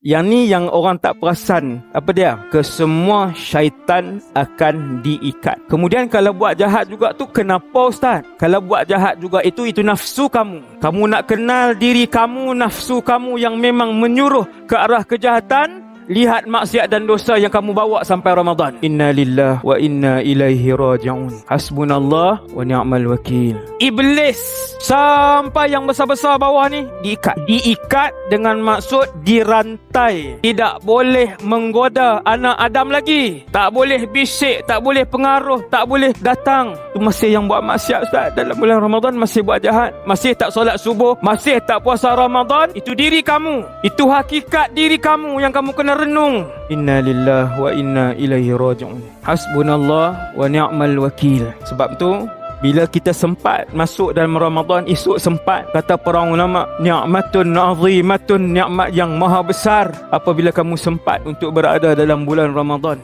Yang ni yang orang tak perasan. Apa dia? Kesemua syaitan akan diikat. Kemudian kalau buat jahat juga tu, kenapa Ustaz? Kalau buat jahat juga itu nafsu kamu. Kamu nak kenal diri kamu, nafsu kamu yang memang menyuruh ke arah kejahatan. Lihat maksiat dan dosa yang kamu bawa sampai Ramadan. Inna lillahi wa inna ilaihi raji'un. Hasbunallah wa ni'mal wakil. Iblis sampai yang besar-besar bawah ni diikat. Diikat dengan maksud dirantai. Tidak boleh menggoda anak Adam lagi. Tak boleh bisik, tak boleh pengaruh, tak boleh datang. Itu masih yang buat maksiat Ustaz. Dalam bulan Ramadan masih buat jahat, masih tak solat subuh, masih tak puasa Ramadan. Itu diri kamu. Itu hakikat diri kamu yang kamu kena renung. Inna lillahi wa inna ilaihi raji'un. Hasbunallah wa ni'mal wakil. Sebab tu bila kita sempat masuk dalam Ramadan, esok sempat, kata para ulama, ni'matun azimatun, nikmat yang maha besar apabila kamu sempat untuk berada dalam bulan Ramadan.